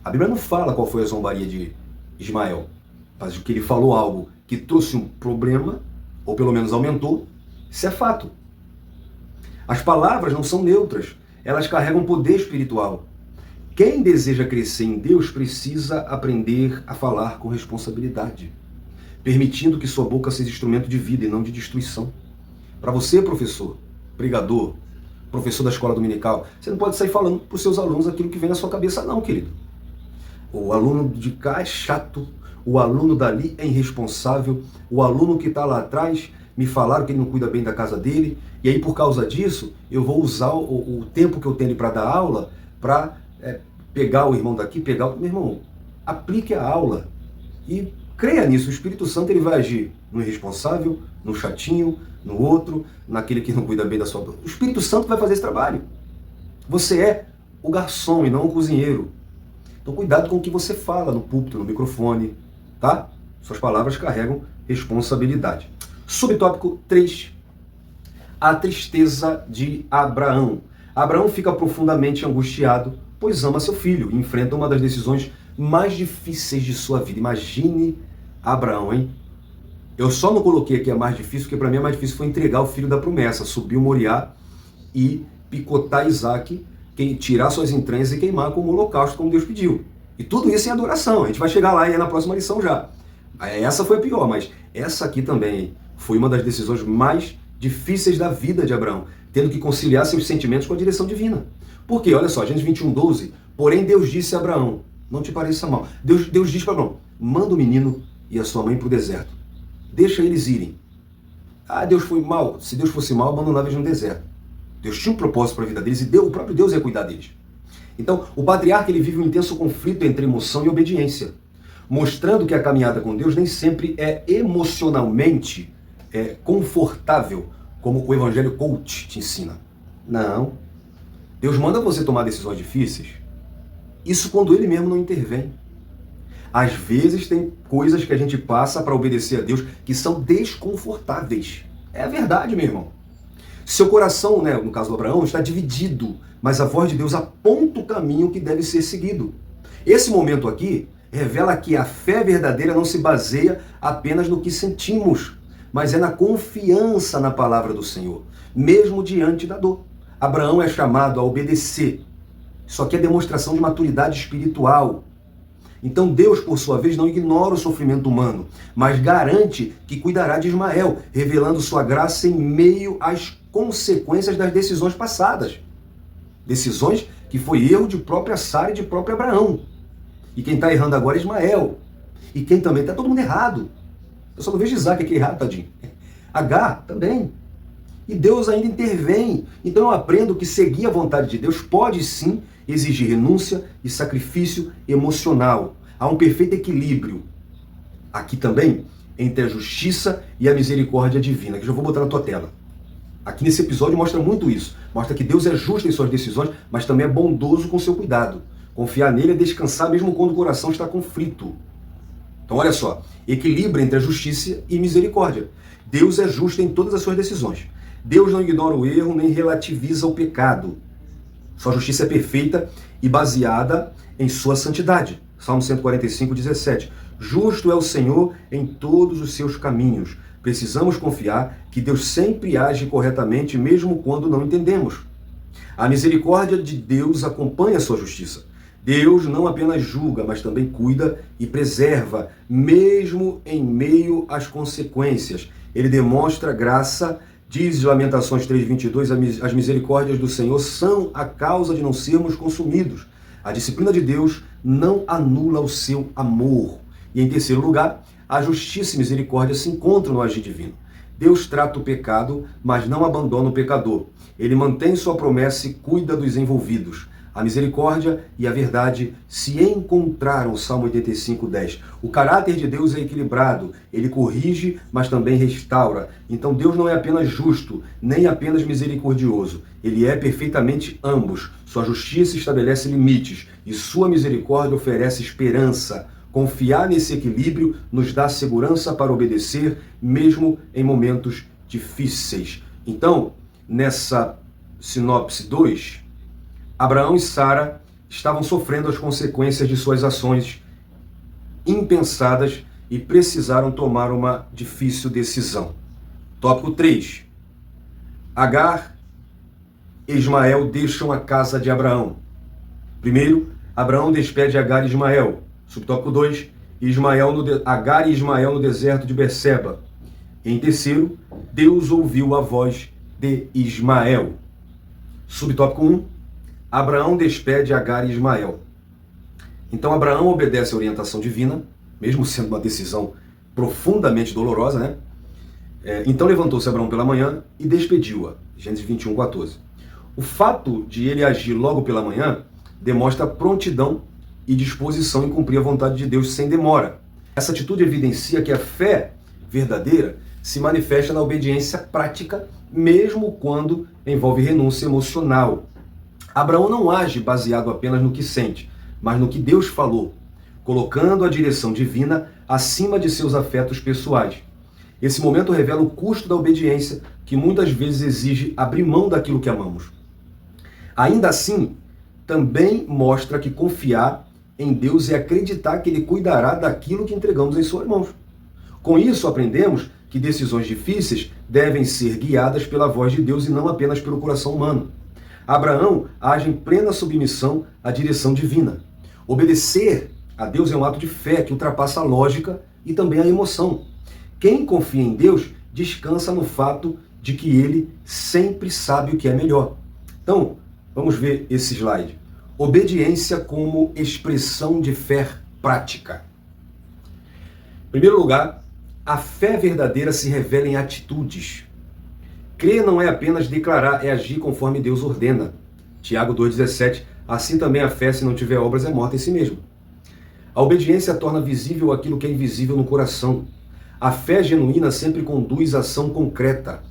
A Bíblia não fala qual foi a zombaria de Ismael, mas que ele falou algo que trouxe um problema, ou pelo menos aumentou, isso é fato. As palavras não são neutras, elas carregam poder espiritual. Quem deseja crescer em Deus precisa aprender a falar com responsabilidade, permitindo que sua boca seja instrumento de vida e não de destruição. Para você, professor, pregador, professor da escola dominical, você não pode sair falando para os seus alunos aquilo que vem na sua cabeça não, querido. O aluno de cá é chato, o aluno dali é irresponsável, o aluno que está lá atrás me falaram que ele não cuida bem da casa dele, e aí por causa disso eu vou usar o tempo que eu tenho para dar aula para pegar o irmão daqui, pegar o... Meu irmão, aplique a aula e creia nisso. O Espírito Santo ele vai agir no irresponsável, no chatinho, no outro, naquele que não cuida bem da sua... O Espírito Santo vai fazer esse trabalho. Você é o garçom e não o cozinheiro. Então cuidado com o que você fala no púlpito, no microfone, tá? Suas palavras carregam responsabilidade. Subtópico 3. A tristeza de Abraão. Abraão fica profundamente angustiado, pois ama seu filho e enfrenta uma das decisões mais difíceis de sua vida. Imagine Abraão, hein? Eu só não coloquei aqui a mais difícil, porque para mim a mais difícil foi entregar o filho da promessa, subir o Moriá e picotar Isaac, tirar suas entranhas e queimar como holocausto, como Deus pediu. E tudo isso em adoração. A gente vai chegar lá e é na próxima lição já. Essa foi a pior, mas essa aqui também foi uma das decisões mais difíceis da vida de Abraão, tendo que conciliar seus sentimentos com a direção divina. Por quê? Olha só, Gênesis 21:12, porém Deus disse a Abraão, não te pareça mal, Deus diz para Abraão, manda o menino e a sua mãe para o deserto, deixa eles irem. Ah, Deus foi mal, se Deus fosse mal, abandonava eles no deserto. Deus tinha um propósito para a vida deles e o próprio Deus ia cuidar deles. Então, o patriarca ele vive um intenso conflito entre emoção e obediência, mostrando que a caminhada com Deus nem sempre é emocionalmente confortável, como o Evangelho Coach te ensina. Não. Deus manda você tomar decisões difíceis, isso quando Ele mesmo não intervém. Às vezes tem coisas que a gente passa para obedecer a Deus que são desconfortáveis. É a verdade, meu irmão. Seu coração, né, no caso do Abraão, está dividido, mas a voz de Deus aponta o caminho que deve ser seguido. Esse momento aqui revela que a fé verdadeira não se baseia apenas no que sentimos, mas é na confiança na palavra do Senhor, mesmo diante da dor. Abraão é chamado a obedecer. Isso aqui é demonstração de maturidade espiritual. Então Deus, por sua vez, não ignora o sofrimento humano, mas garante que cuidará de Ismael, revelando sua graça em meio às consequências das decisões passadas. Decisões que foi erro de própria Sara e de próprio Abraão. E quem está errando agora é Ismael. E quem também está todo mundo errado. Eu só não vejo Isaac aqui errado, tadinho. Agar também. E Deus ainda intervém. Então eu aprendo que seguir a vontade de Deus pode sim exigir renúncia e sacrifício emocional. Há um perfeito equilíbrio aqui também entre a justiça e a misericórdia divina, que eu já vou botar na tua tela. Aqui nesse episódio mostra muito isso. Mostra que Deus é justo em suas decisões, mas também é bondoso com seu cuidado. Confiar nele é descansar mesmo quando o coração está conflito. Então olha só, equilíbrio entre a justiça e misericórdia. Deus é justo em todas as suas decisões. Deus não ignora o erro nem relativiza o pecado. Sua justiça é perfeita e baseada em sua santidade. Salmo 145:17. Justo é o Senhor em todos os seus caminhos. Precisamos confiar que Deus sempre age corretamente, mesmo quando não entendemos. A misericórdia de Deus acompanha a sua justiça. Deus não apenas julga, mas também cuida e preserva, mesmo em meio às consequências. Ele demonstra graça. Diz Lamentações 3:22, as misericórdias do Senhor são a causa de não sermos consumidos. A disciplina de Deus não anula o seu amor. E em terceiro lugar, a justiça e misericórdia se encontram no agir divino. Deus trata o pecado, mas não abandona o pecador. Ele mantém sua promessa e cuida dos envolvidos. A misericórdia e a verdade se encontraram, Salmo 85:10. O caráter de Deus é equilibrado, ele corrige, mas também restaura. Então Deus não é apenas justo, nem apenas misericordioso. Ele é perfeitamente ambos. Sua justiça estabelece limites e sua misericórdia oferece esperança. Confiar nesse equilíbrio nos dá segurança para obedecer, mesmo em momentos difíceis. Então, nessa sinopse 2, Abraão e Sara estavam sofrendo as consequências de suas ações impensadas e precisaram tomar uma difícil decisão. Tópico 3. Agar e Ismael deixam a casa de Abraão. Primeiro, Abraão despede Agar e Ismael. Subtópico 2. Agar e Ismael no deserto de Berseba. Em terceiro, Deus ouviu a voz de Ismael. Subtópico 1. Abraão despede Agar e Ismael. Então Abraão obedece à orientação divina, mesmo sendo uma decisão profundamente dolorosa, né? Então levantou-se Abraão pela manhã e despediu-a. Gênesis 21:14. O fato de ele agir logo pela manhã demonstra prontidão e disposição em cumprir a vontade de Deus sem demora. Essa atitude evidencia que a fé verdadeira se manifesta na obediência prática, mesmo quando envolve renúncia emocional. Abraão não age baseado apenas no que sente, mas no que Deus falou, colocando a direção divina acima de seus afetos pessoais. Esse momento revela o custo da obediência, que muitas vezes exige abrir mão daquilo que amamos. Ainda assim, também mostra que confiar em Deus é acreditar que Ele cuidará daquilo que entregamos em suas mãos. Com isso, aprendemos que decisões difíceis devem ser guiadas pela voz de Deus e não apenas pelo coração humano. Abraão age em plena submissão à direção divina. Obedecer a Deus é um ato de fé que ultrapassa a lógica e também a emoção. Quem confia em Deus descansa no fato de que ele sempre sabe o que é melhor. Então, vamos ver esse slide. Obediência como expressão de fé prática. Em primeiro lugar, a fé verdadeira se revela em atitudes. Crer não é apenas declarar, é agir conforme Deus ordena. Tiago 2,17, assim também a fé, se não tiver obras, é morta em si mesma. A obediência torna visível aquilo que é invisível no coração. A fé genuína sempre conduz à ação concreta.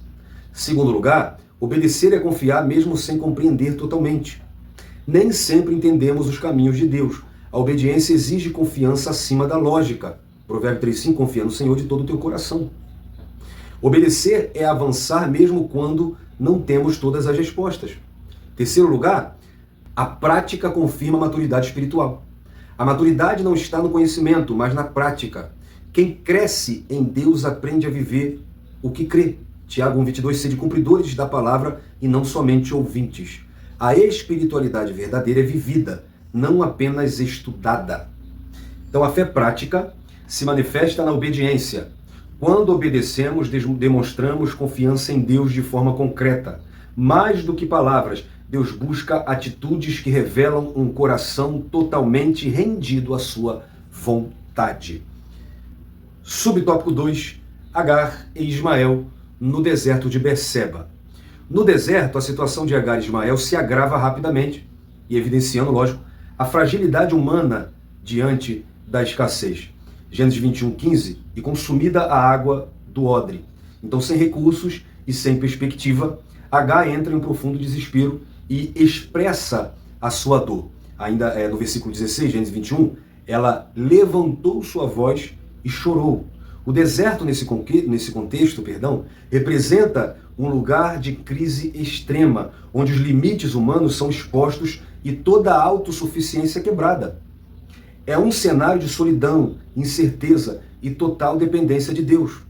Segundo lugar, obedecer é confiar mesmo sem compreender totalmente. Nem sempre entendemos os caminhos de Deus. A obediência exige confiança acima da lógica. Provérbio 3,5, confia no Senhor de todo o teu coração. Obedecer é avançar mesmo quando não temos todas as respostas. Terceiro lugar, a prática confirma a maturidade espiritual. A maturidade não está no conhecimento, mas na prática. Quem cresce em Deus aprende a viver o que crê. Tiago 1,22, sede cumpridores da palavra e não somente ouvintes. A espiritualidade verdadeira é vivida, não apenas estudada. Então a fé prática se manifesta na obediência. Quando obedecemos, demonstramos confiança em Deus de forma concreta. Mais do que palavras, Deus busca atitudes que revelam um coração totalmente rendido à sua vontade. Subtópico 2, Agar e Ismael no deserto de Berseba. No deserto, a situação de Agar e Ismael se agrava rapidamente, e evidenciando, lógico, a fragilidade humana diante da escassez. Gênesis 21:15, e consumida a água do odre. Então, sem recursos e sem perspectiva, Agar entra em um profundo desespero e expressa a sua dor. Ainda no versículo 16, Gênesis 21, ela levantou sua voz e chorou. O deserto, nesse contexto, representa um lugar de crise extrema, onde os limites humanos são expostos e toda a autossuficiência é quebrada. É um cenário de solidão, incerteza e total dependência de Deus.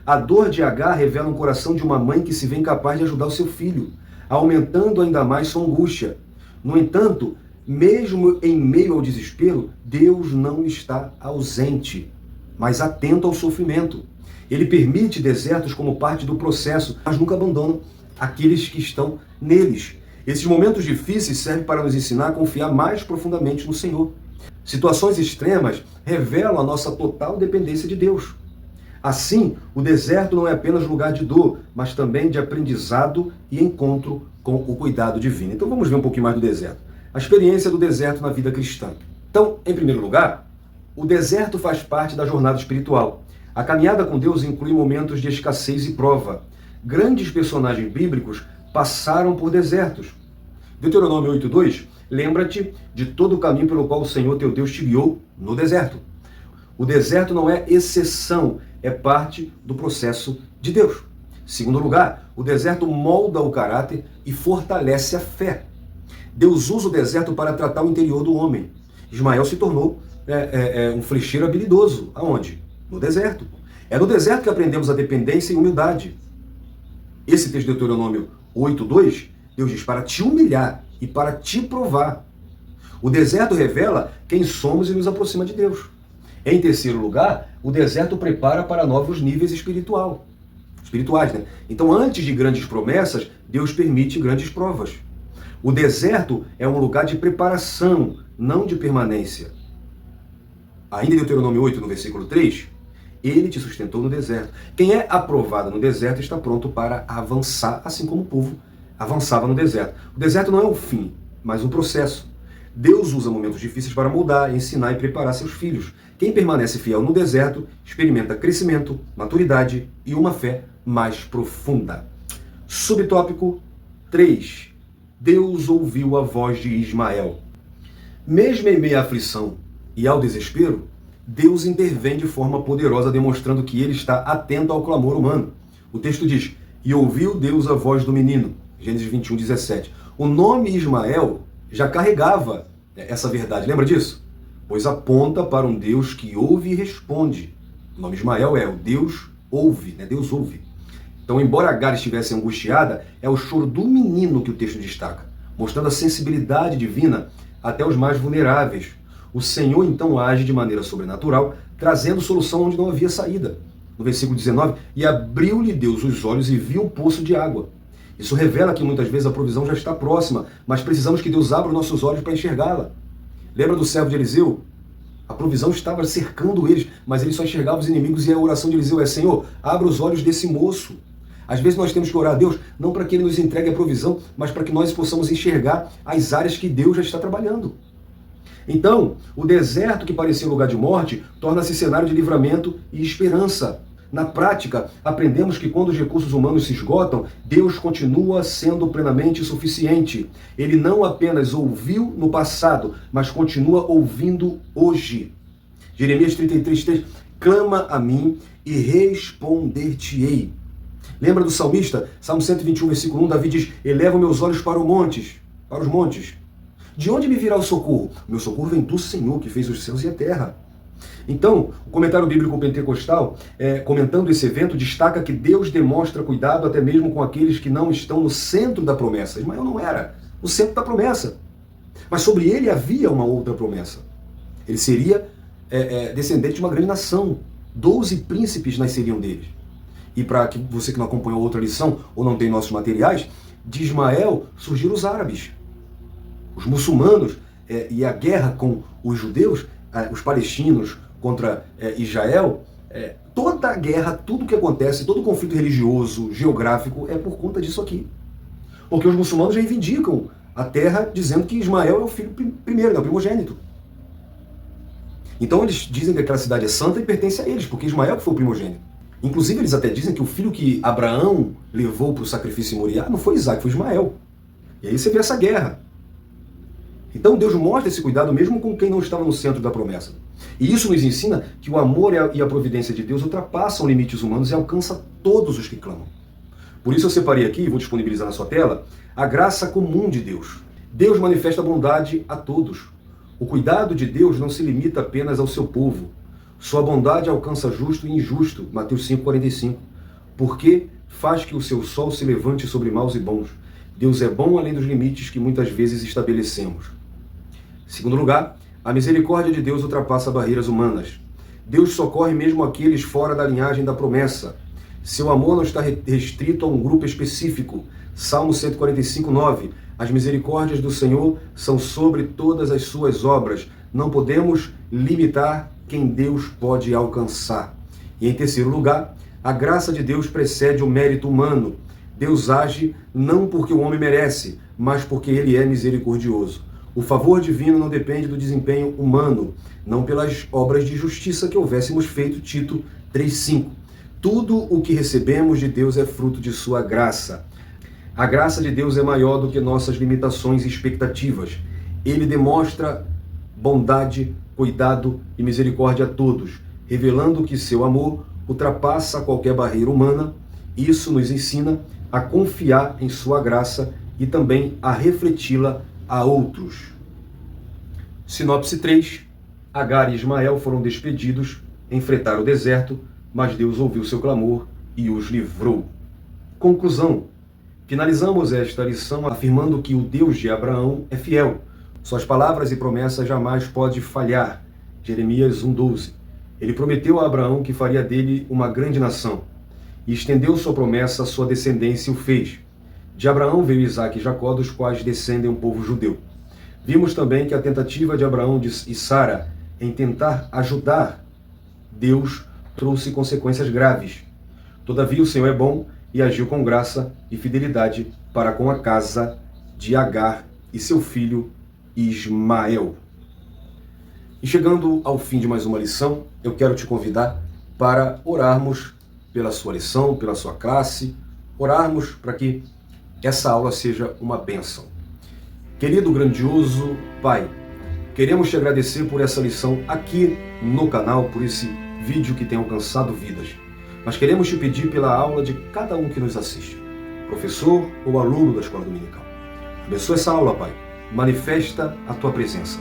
A dor de Agar revela um coração de uma mãe que se vê incapaz de ajudar o seu filho, aumentando ainda mais sua angústia. No entanto, mesmo em meio ao desespero, Deus não está ausente, mas atento ao sofrimento. Ele permite desertos como parte do processo, mas nunca abandona aqueles que estão neles. Esses momentos difíceis servem para nos ensinar a confiar mais profundamente no Senhor. Situações extremas revelam a nossa total dependência de Deus. Assim, o deserto não é apenas lugar de dor, mas também de aprendizado e encontro com o cuidado divino. Então vamos ver um pouquinho mais do deserto. A experiência do deserto na vida cristã. Então, em primeiro lugar, o deserto faz parte da jornada espiritual. A caminhada com Deus inclui momentos de escassez e prova. Grandes personagens bíblicos passaram por desertos. Deuteronômio 8:2, lembra-te de todo o caminho pelo qual o Senhor teu Deus te guiou no deserto. O deserto não é exceção, é parte do processo de Deus. Segundo lugar, o deserto molda o caráter e fortalece a fé. Deus usa o deserto para tratar o interior do homem. Ismael se tornou um flecheiro habilidoso. Aonde? No deserto. É no deserto que aprendemos a dependência e humildade. Esse texto de Deuteronômio 8:2, Deus diz, para te humilhar e para te provar. O deserto revela quem somos e nos aproxima de Deus. Em terceiro lugar, o deserto prepara para novos níveis espirituais, né? Então, antes de grandes promessas, Deus permite grandes provas. O deserto é um lugar de preparação, não de permanência. Ainda em Deuteronômio 8, no versículo 3, ele te sustentou no deserto. Quem é aprovado no deserto está pronto para avançar, assim como o povo avançava no deserto. O deserto não é o fim, mas um processo. Deus usa momentos difíceis para moldar, ensinar e preparar seus filhos. Quem permanece fiel no deserto experimenta crescimento, maturidade e uma fé mais profunda. Subtópico 3. Deus ouviu a voz de Ismael. Mesmo em meio à aflição e ao desespero, Deus intervém de forma poderosa, demonstrando que ele está atento ao clamor humano. O texto diz, e ouviu Deus a voz do menino. Gênesis 21:17. O nome Ismael já carregava essa verdade. Lembra disso? Pois aponta para um Deus que ouve e responde. O nome Ismael é o Deus ouve, né? Deus ouve. Então, embora Agar estivesse angustiada, é o choro do menino que o texto destaca, mostrando a sensibilidade divina até os mais vulneráveis. O Senhor, então, age de maneira sobrenatural, trazendo solução onde não havia saída. no versículo 19, e abriu-lhe Deus os olhos e viu o poço de água. Isso revela que muitas vezes a provisão já está próxima, mas precisamos que Deus abra os nossos olhos para enxergá-la. Lembra do servo de Eliseu? A provisão estava cercando eles, mas ele só enxergava os inimigos, e a oração de Eliseu é: Senhor, abra os olhos desse moço. Às vezes nós temos que orar a Deus, não para que Ele nos entregue a provisão, mas para que nós possamos enxergar as áreas que Deus já está trabalhando. Então, o deserto que parecia um lugar de morte, torna-se cenário de livramento e esperança. Na prática, aprendemos que quando os recursos humanos se esgotam, Deus continua sendo plenamente suficiente. Ele não apenas ouviu no passado, mas continua ouvindo hoje. Jeremias 33:3, clama a mim e responder-te-ei. Lembra do salmista? Salmo 121, versículo 1, Davi diz: eleva meus olhos para os montes. De onde me virá o socorro? O meu socorro vem do Senhor, que fez os céus e a terra. Então, o comentário bíblico pentecostal, comentando esse evento, destaca que Deus demonstra cuidado até mesmo com aqueles que não estão no centro da promessa. Ismael não era o centro da promessa. Mas sobre ele havia uma outra promessa. Ele seria descendente de uma grande nação. 12 príncipes nasceriam deles. E para que você que não acompanhou outra lição, ou não tem nossos materiais, de Ismael surgiram os árabes. Os muçulmanos e a guerra com os judeus, os palestinos contra Israel, toda a guerra, tudo que acontece, todo conflito religioso, geográfico, é por conta disso aqui. Porque os muçulmanos reivindicam a terra dizendo que Ismael é o filho primeiro, o primogênito. Então eles dizem que aquela cidade é santa e pertence a eles, porque Ismael que foi o primogênito. Inclusive eles até dizem que o filho que Abraão levou para o sacrifício em Moriá não foi Isaac, foi Ismael. E aí você vê essa guerra. Então Deus mostra esse cuidado mesmo com quem não estava no centro da promessa. E isso nos ensina que o amor e a providência de Deus ultrapassam limites humanos e alcançam todos os que clamam. Por isso eu separei aqui, vou disponibilizar na sua tela, a graça comum de Deus. Deus manifesta bondade a todos. O cuidado de Deus não se limita apenas ao seu povo. Sua bondade alcança justo e injusto, Mateus 5,45. Porque faz que o seu sol se levante sobre maus e bons. Deus é bom além dos limites que muitas vezes estabelecemos. Segundo lugar, a misericórdia de Deus ultrapassa barreiras humanas. Deus socorre mesmo aqueles fora da linhagem da promessa. Seu amor não está restrito a um grupo específico. Salmo 145:9. As misericórdias do Senhor são sobre todas as suas obras. Não podemos limitar quem Deus pode alcançar. E em terceiro lugar, a graça de Deus precede o mérito humano. Deus age não porque o homem merece, mas porque ele é misericordioso. O favor divino não depende do desempenho humano, não pelas obras de justiça que houvéssemos feito, Tito 3,5. Tudo o que recebemos de Deus é fruto de sua graça. A graça de Deus é maior do que nossas limitações e expectativas. Ele demonstra bondade, cuidado e misericórdia a todos, revelando que seu amor ultrapassa qualquer barreira humana. Isso nos ensina a confiar em sua graça e também a refleti-la a outros. Sinopse 3. Agar e Ismael foram despedidos, enfrentaram o deserto, mas Deus ouviu seu clamor e os livrou. Conclusão. Finalizamos esta lição afirmando que o Deus de Abraão é fiel. Suas palavras e promessas jamais podem falhar. Jeremias 1,12. Ele prometeu a Abraão que faria dele uma grande nação e estendeu sua promessa à sua descendência e o fez. De Abraão veio Isaque e Jacó, dos quais descendem o povo judeu. Vimos também que a tentativa de Abraão e Sara em tentar ajudar Deus trouxe consequências graves. Todavia o Senhor é bom e agiu com graça e fidelidade para com a casa de Agar e seu filho Ismael. E chegando ao fim de mais uma lição, eu quero te convidar para orarmos pela sua lição, pela sua classe, orarmos para que essa aula seja uma bênção. Querido grandioso Pai, queremos te agradecer por essa lição aqui no canal, por esse vídeo que tem alcançado vidas. Mas queremos te pedir pela aula de cada um que nos assiste, professor ou aluno da escola dominical. Abençoa essa aula, Pai. Manifesta a tua presença.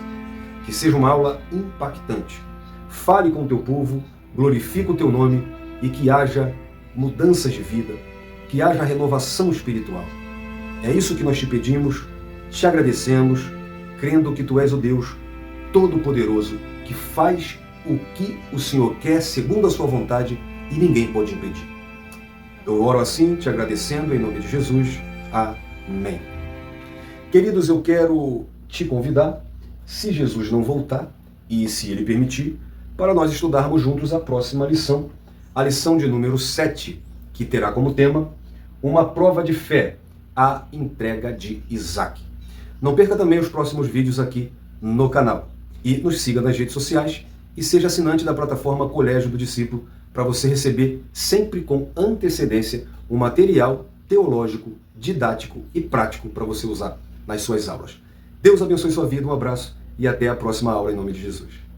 Que seja uma aula impactante. Fale com o teu povo, glorifique o teu nome e que haja mudanças de vida, que haja renovação espiritual. É isso que nós te pedimos, te agradecemos, crendo que tu és o Deus Todo-Poderoso, que faz o que o Senhor quer segundo a sua vontade e ninguém pode impedir. Eu oro assim, te agradecendo em nome de Jesus. Amém. Queridos, eu quero te convidar, se Jesus não voltar e se Ele permitir, para nós estudarmos juntos a próxima lição, a lição de número 7, que terá como tema uma prova de fé, a entrega de Isaac. Não perca também os próximos vídeos aqui no canal. E nos siga nas redes sociais e seja assinante da plataforma Colégio do Discípulo para você receber sempre com antecedência um material teológico, didático e prático para você usar nas suas aulas. Deus abençoe sua vida, um abraço e até a próxima aula em nome de Jesus.